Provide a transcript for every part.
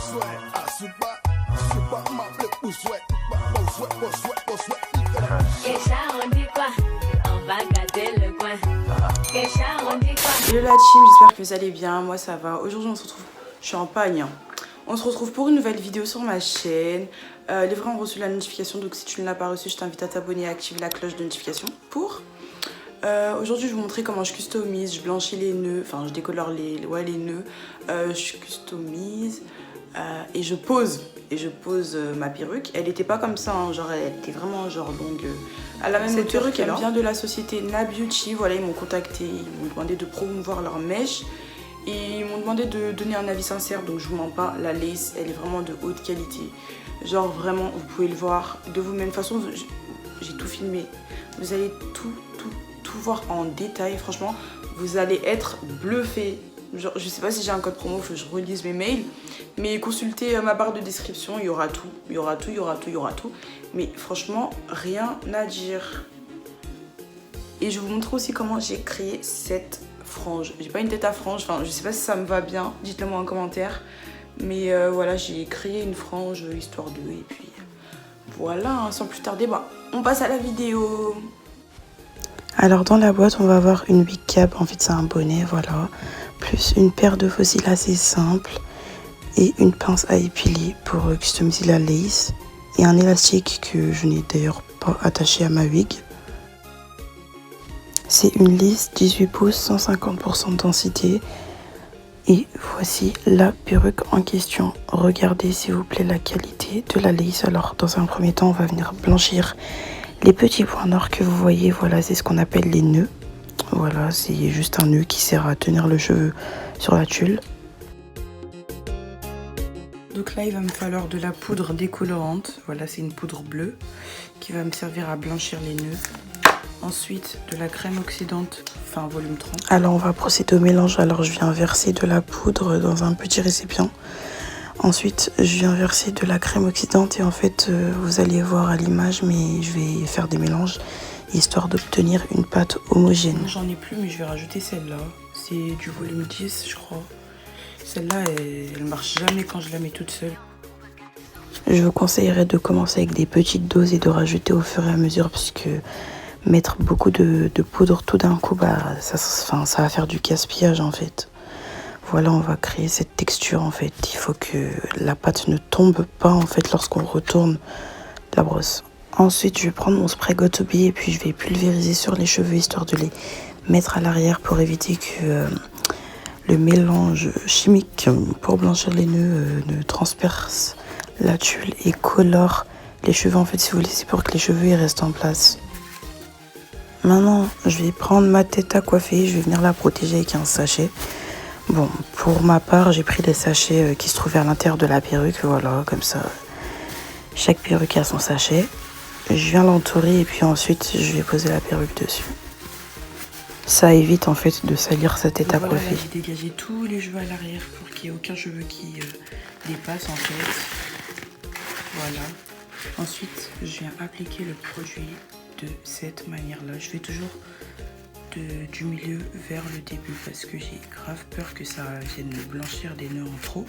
Hello la team, j'espère que vous allez bien, moi ça va. Aujourd'hui on se retrouve, je suis en pagne hein. On se retrouve pour une nouvelle vidéo sur ma chaîne. Les vrais ont reçu la notification, donc si tu ne l'as pas reçu, je t'invite à t'abonner et à activer la cloche de notification pour... Aujourd'hui je vais vous montrer comment je customise, je blanchis les nœuds, enfin je décolore les nœuds, je customise et je pose ma perruque. Elle était pas comme ça, hein, genre elle était vraiment genre longue. À la même cette perruque elle vient de la société Nabeauty, voilà ils m'ont contacté, ils m'ont demandé de promouvoir leur mèche. Et ils m'ont demandé de donner un avis sincère, donc je vous mens pas, la lace elle est vraiment de haute qualité. Genre vraiment vous pouvez le voir de vous-même, de toute façon j'ai tout filmé, vous allez tout voir en détail, franchement vous allez être bluffé. Genre, je sais pas si j'ai un code promo, faut que je relise mes mails, mais consultez ma barre de description, il y aura tout, mais franchement rien à dire. Et je vais vous montrer aussi comment j'ai créé cette frange. J'ai pas une tête à frange, enfin je sais pas si ça me va bien, dites-le moi en commentaire, mais voilà, j'ai créé une frange histoire de, et puis voilà, hein, sans plus tarder, bah, on passe à la vidéo. Alors dans la boîte on va avoir une wig cap, en fait c'est un bonnet, voilà, plus une paire de fossiles assez simple et une pince à épiler pour customiser la lace et un élastique que je n'ai d'ailleurs pas attaché à ma wig. C'est une lace 18 pouces, 150% de densité. Et voici la perruque en question. Regardez s'il vous plaît la qualité de la lace. Alors dans un premier temps on va venir blanchir les petits points noirs que vous voyez. Voilà, c'est ce qu'on appelle les nœuds. Voilà, c'est juste un nœud qui sert à tenir le cheveu sur la tulle. Donc là il va me falloir de la poudre décolorante. Voilà, c'est une poudre bleue qui va me servir à blanchir les nœuds. Ensuite de la crème oxydante, enfin volume 30. Alors on va procéder au mélange. Alors je viens verser de la poudre dans un petit récipient. Ensuite je viens verser de la crème oxydante et en fait vous allez voir à l'image, mais je vais faire des mélanges histoire d'obtenir une pâte homogène. J'en ai plus mais je vais rajouter celle-là. C'est du volume 10 je crois. Celle-là elle marche jamais quand je la mets toute seule. Je vous conseillerais de commencer avec des petites doses et de rajouter au fur et à mesure, parce que mettre beaucoup de poudre tout d'un coup, bah, ça va faire du gaspillage en fait. Voilà, on va créer cette texture en fait. Il faut que la pâte ne tombe pas en fait lorsqu'on retourne la brosse. Ensuite, je vais prendre mon spray Got To Be et puis je vais pulvériser sur les cheveux histoire de les mettre à l'arrière pour éviter que le mélange chimique pour blanchir les nœuds ne transperce la tulle et colore les cheveux. En fait, si vous voulez, c'est pour que les cheveux ils restent en place. Maintenant, je vais prendre ma tête à coiffer, je vais venir la protéger avec un sachet. Bon, pour ma part, j'ai pris les sachets qui se trouvaient à l'intérieur de la perruque, voilà, comme ça. Chaque perruque a son sachet. Je viens l'entourer et puis ensuite, je vais poser la perruque dessus. Ça évite en fait de salir sa tête à coiffer. Voilà, j'ai dégagé tous les cheveux à l'arrière pour qu'il n'y ait aucun cheveu qui dépasse en fait. Voilà. Ensuite, je viens appliquer le produit de cette manière-là. Je vais toujours du milieu vers le début parce que j'ai grave peur que ça vienne blanchir des nœuds en trop.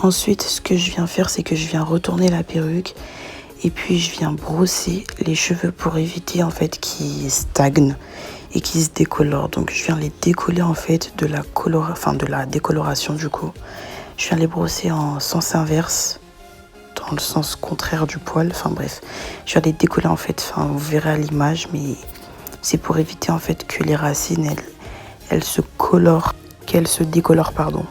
Ensuite, ce que je viens faire, c'est que je viens retourner la perruque et puis je viens brosser les cheveux pour éviter en fait qu'ils stagnent et qu'ils se décolorent. Donc je viens les décoller en fait de la décoloration du coup. Je viens les brosser en sens inverse, dans le sens contraire du poil. Enfin bref, je viens les décoller en fait. Enfin, vous verrez à l'image, mais c'est pour éviter en fait que les racines elles se colorent, qu'elles se décolorent pardon.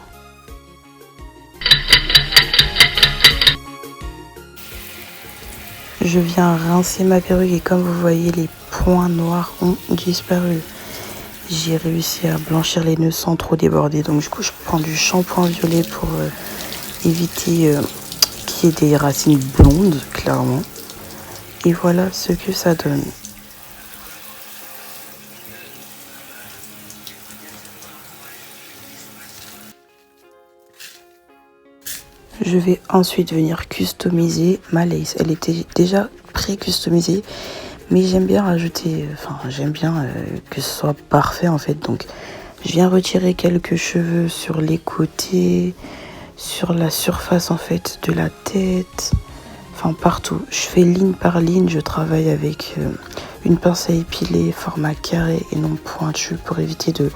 Je viens rincer ma perruque et comme vous voyez, les points noirs ont disparu. j'ai réussi à blanchir les nœuds sans trop déborder. Donc du coup, je prends du shampoing violet pour éviter qu'il y ait des racines blondes, clairement. Et voilà ce que ça donne. Je vais ensuite venir customiser ma lace. Elle était déjà pré-customisée, mais j'aime bien rajouter, que ce soit parfait en fait. Donc je viens retirer quelques cheveux sur les côtés, sur la surface en fait de la tête, enfin partout. Je fais ligne par ligne, je travaille avec une pince à épiler format carré et non pointu pour éviter de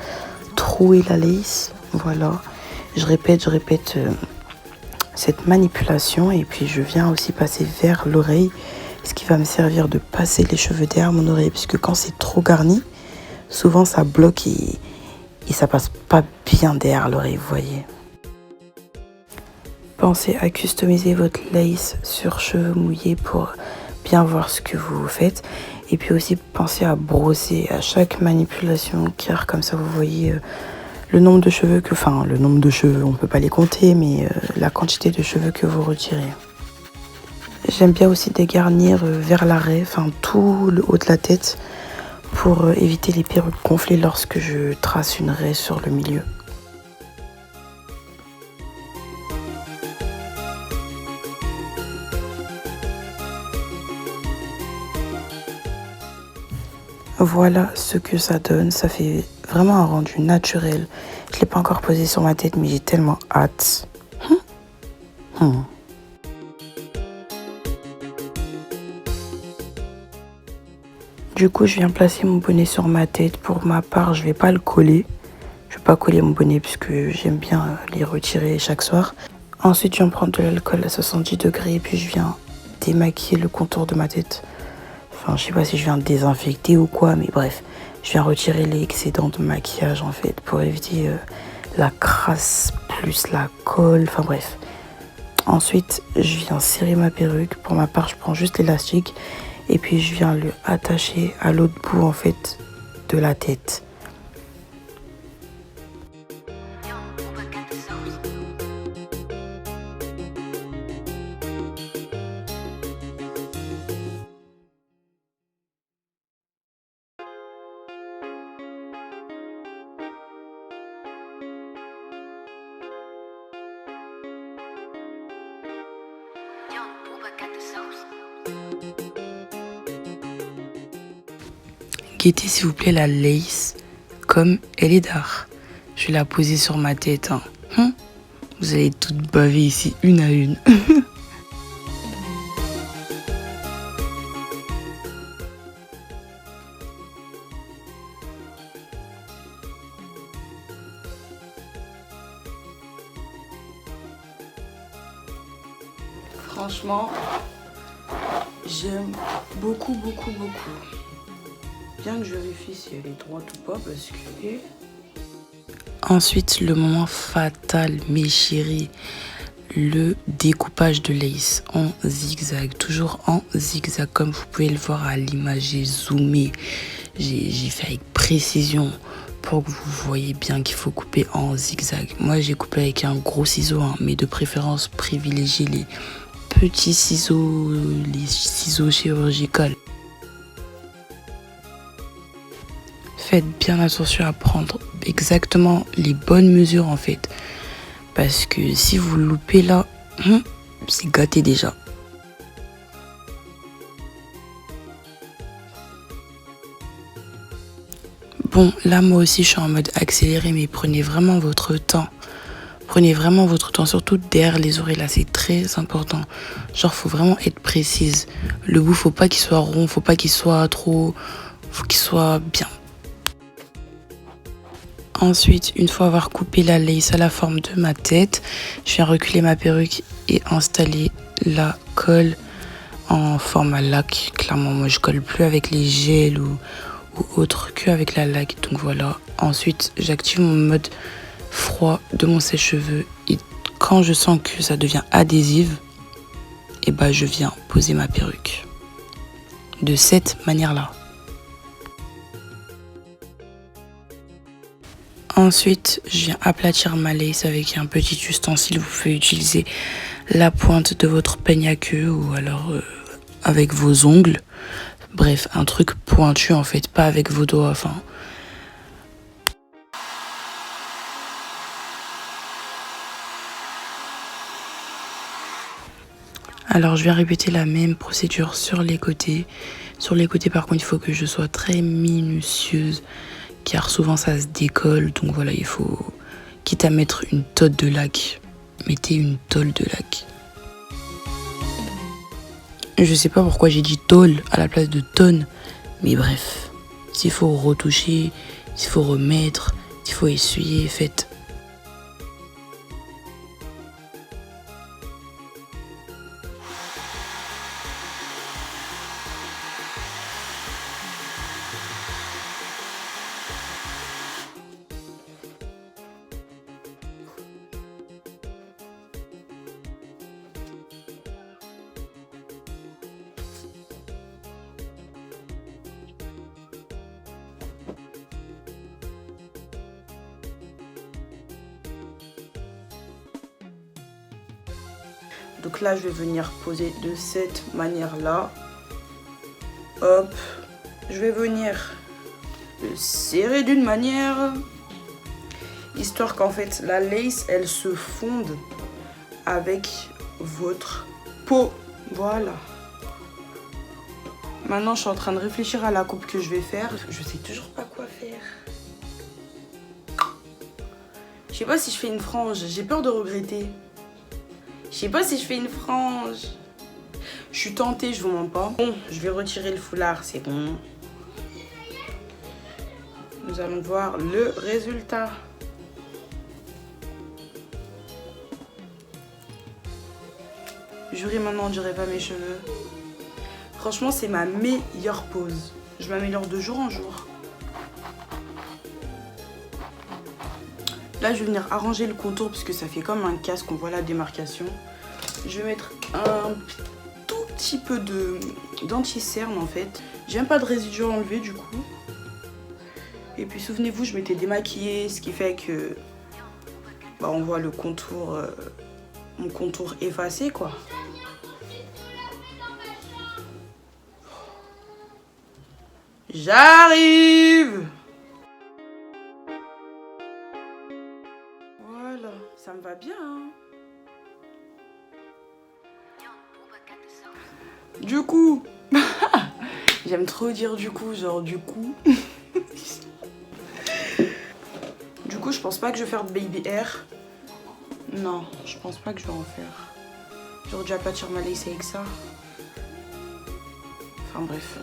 trouer la lace. Voilà, je répète cette manipulation et puis je viens aussi passer vers l'oreille, ce qui va me servir de passer les cheveux derrière mon oreille, puisque quand c'est trop garni, souvent ça bloque et ça passe pas bien derrière l'oreille, vous voyez. Pensez à customiser votre lace sur cheveux mouillés pour bien voir ce que vous faites. Et puis aussi pensez à brosser à chaque manipulation, car comme ça vous voyez le nombre de cheveux on peut pas les compter, mais la quantité de cheveux que vous retirez. J'aime bien aussi dégarnir vers l'arrêt, tout le haut de la tête, pour éviter les perruques gonflées lorsque je trace une raie sur le milieu. Voilà ce que ça donne, ça fait vraiment un rendu naturel. Je ne l'ai pas encore posé sur ma tête, mais j'ai tellement hâte. Du coup, je viens placer mon bonnet sur ma tête. Pour ma part, je vais pas le coller. Je vais pas coller mon bonnet puisque j'aime bien les retirer chaque soir. Ensuite, je viens prendre de l'alcool à 70 degrés et puis je viens démaquiller le contour de ma tête. Enfin, je sais pas si je viens désinfecter ou quoi, mais bref. Je viens retirer les excédents de maquillage en fait pour éviter la crasse plus la colle, enfin bref. Ensuite, je viens serrer ma perruque. Pour ma part, je prends juste l'élastique et puis je viens le attacher à l'autre bout en fait de la tête. Guettez s'il vous plaît la lace comme elle est d'art. Je vais la poser sur ma tête. Vous allez toutes baver ici une à une. Franchement, j'aime beaucoup. Bien que je vérifie si elle est droite ou pas parce que... Ensuite, le moment fatal, mes chéris, le découpage de lace en zigzag. Toujours en zigzag, comme vous pouvez le voir à l'image, j'ai zoomé. J'ai fait avec précision pour que vous voyez bien qu'il faut couper en zigzag. Moi, j'ai coupé avec un gros ciseau, mais de préférence, privilégiez les petits ciseaux, les ciseaux chirurgicaux. Faites bien attention à prendre exactement les bonnes mesures en fait. Parce que si vous loupez là, c'est gâté déjà. Bon, là moi aussi je suis en mode accéléré, mais prenez vraiment votre temps. Prenez vraiment votre temps, surtout derrière les oreilles là, c'est très important. Genre faut vraiment être précise. Le bout faut pas qu'il soit rond, faut pas qu'il soit trop... Faut qu'il soit bien. Ensuite, une fois avoir coupé la lace à la forme de ma tête, je viens reculer ma perruque et installer la colle en forme à lac. Clairement, moi je colle plus avec les gels ou autre qu'avec la laque. Donc voilà. Ensuite, j'active mon mode froid de mon sèche-cheveux et quand je sens que ça devient adhésive, je viens poser ma perruque. De cette manière-là. Ensuite, je viens aplatir ma lace avec un petit ustensile. Vous pouvez utiliser la pointe de votre peigne à queue ou alors avec vos ongles. Bref, un truc pointu en fait, pas avec vos doigts. Enfin. Alors, je vais répéter la même procédure sur les côtés. Sur les côtés, par contre, il faut que je sois très minutieuse, car souvent ça se décolle. Donc voilà, il faut, quitte à mettre une tôle de lac, mettez une tôle de lac. Je sais pas pourquoi j'ai dit tôle à la place de tonne, mais bref, s'il faut retoucher, s'il faut remettre, s'il faut essuyer, faites. Donc là, je vais venir poser de cette manière-là. Hop. Je vais venir le serrer d'une manière, histoire qu'en fait, la lace, elle se fonde avec votre peau. Voilà. Maintenant, je suis en train de réfléchir à la coupe que je vais faire. Je sais toujours pas quoi faire. Je sais pas si je fais une frange. J'ai peur de regretter. Je sais pas si je fais une frange. Je suis tentée, je vous mens pas. Bon, je vais retirer le foulard, c'est bon. Nous allons voir le résultat. Jurez, maintenant on dirait pas mes cheveux. Franchement, c'est ma meilleure pose. Je m'améliore de jour en jour. Là, je vais venir arranger le contour parce que ça fait comme un casque, on voit la démarcation. Je vais mettre un tout petit peu d'anti-cerne en fait. J'ai même pas de résidus à enlever du coup. Et puis souvenez-vous, je m'étais démaquillée, ce qui fait que bah, on voit le contour, mon contour effacé quoi. J'arrive! Voilà, ça me va bien. Hein. Du coup, j'aime trop dire du coup, genre du coup. Du coup, je pense pas que je vais faire de baby hair. Non, je pense pas que je vais en faire. J'aurais dû aplatir ma lace avec ça. Enfin bref.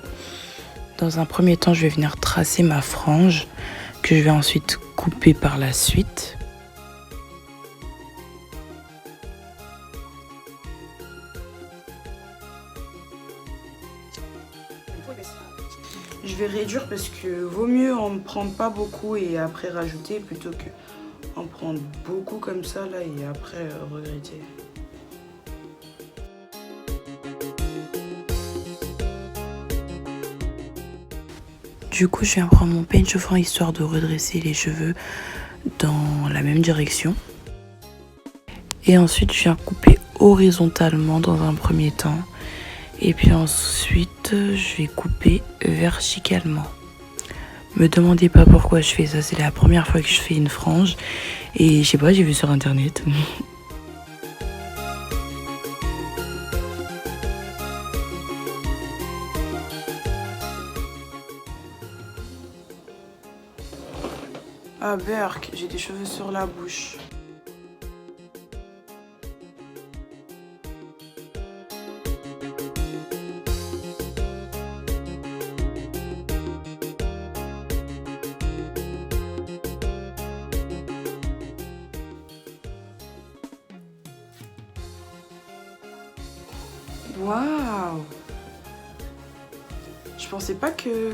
Dans un premier temps, je vais venir tracer ma frange que je vais ensuite couper par la suite. Je vais réduire parce que vaut mieux en prendre pas beaucoup et après rajouter plutôt que en prendre beaucoup comme ça là et après regretter. Du coup, je viens prendre mon peigne chauffant histoire de redresser les cheveux dans la même direction. Et ensuite, je viens couper horizontalement dans un premier temps. Et puis ensuite, je vais couper verticalement. Me demandez pas pourquoi je fais ça, c'est la première fois que je fais une frange. Et je sais pas, j'ai vu sur internet. Ah berk, j'ai des cheveux sur la bouche. Waouh! Je pensais pas que...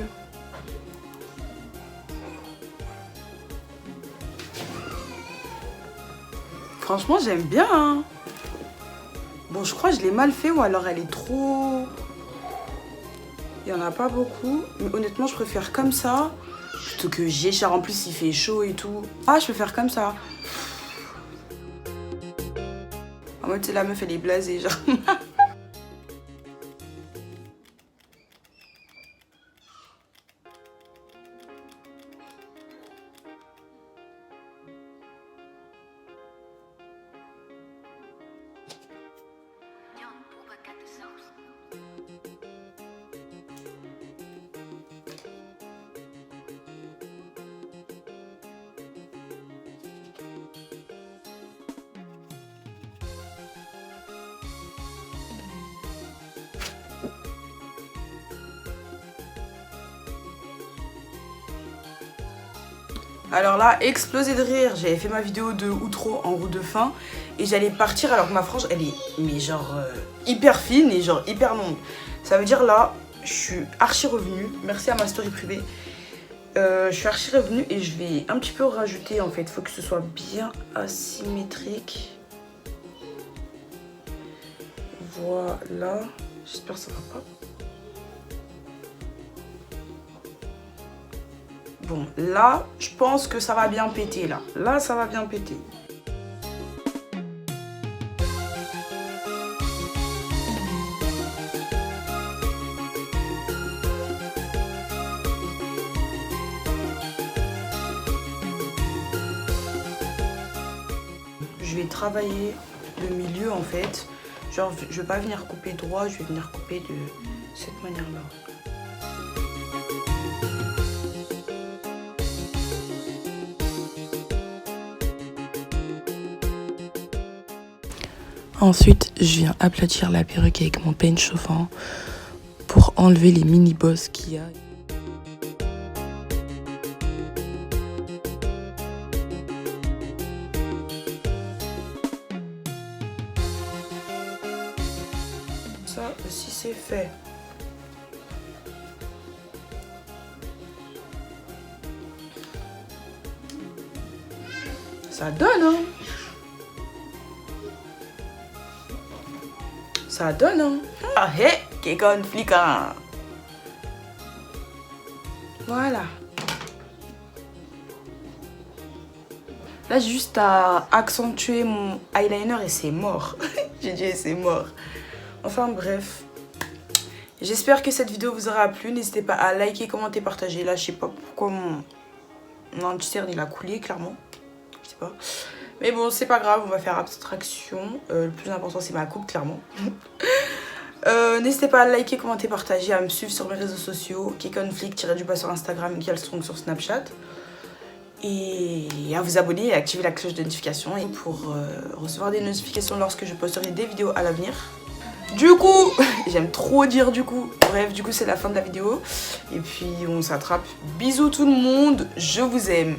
Franchement, j'aime bien, hein. Bon, je crois que je l'ai mal fait ou alors elle est trop... Il n'y en a pas beaucoup. Mais honnêtement, je préfère comme ça plutôt que j'écharpe. En plus, il fait chaud et tout. Ah, je peux faire comme ça. En mode, c'est la meuf, elle est blasée, genre. Alors là, explosé de rire, j'avais fait ma vidéo de outro en roue de fin et j'allais partir alors que ma frange elle est mais genre hyper fine et genre hyper longue. Ça veut dire là, je suis archi revenue, merci à ma story privée. Je suis archi revenue et je vais un petit peu rajouter en fait, il faut que ce soit bien asymétrique. Voilà, j'espère que ça va pas. Bon, là, je pense que ça va bien péter, là. Là, ça va bien péter. Je vais travailler le milieu, en fait. Genre, je vais pas venir couper droit, je vais venir couper de cette manière-là. Ensuite, je viens aplatir la perruque avec mon peigne chauffant pour enlever les mini-bosses qu'il y a. Ça aussi, c'est fait. Ça donne, hein? Ça donne, hein? Ah, hé, qu'est conflit, hein? Voilà. Là, j'ai juste à accentuer mon eyeliner et c'est mort. J'ai dit c'est mort. Enfin, bref. J'espère que cette vidéo vous aura plu. N'hésitez pas à liker, commenter, partager. Là, je sais pas pourquoi mon anti-cerne il a coulé, clairement. Je sais pas. Mais bon, c'est pas grave, on va faire abstraction. Le plus important, c'est ma coupe, clairement. N'hésitez pas à liker, commenter, partager, à me suivre sur mes réseaux sociaux. Kikonflict-du-bas sur Instagram, Kialstrong sur Snapchat. Et à vous abonner et à activer la cloche de notification pour recevoir des notifications lorsque je posterai des vidéos à l'avenir. Du coup, j'aime trop dire du coup. Bref, du coup, c'est la fin de la vidéo. Et puis, on s'attrape. Bisous tout le monde, je vous aime.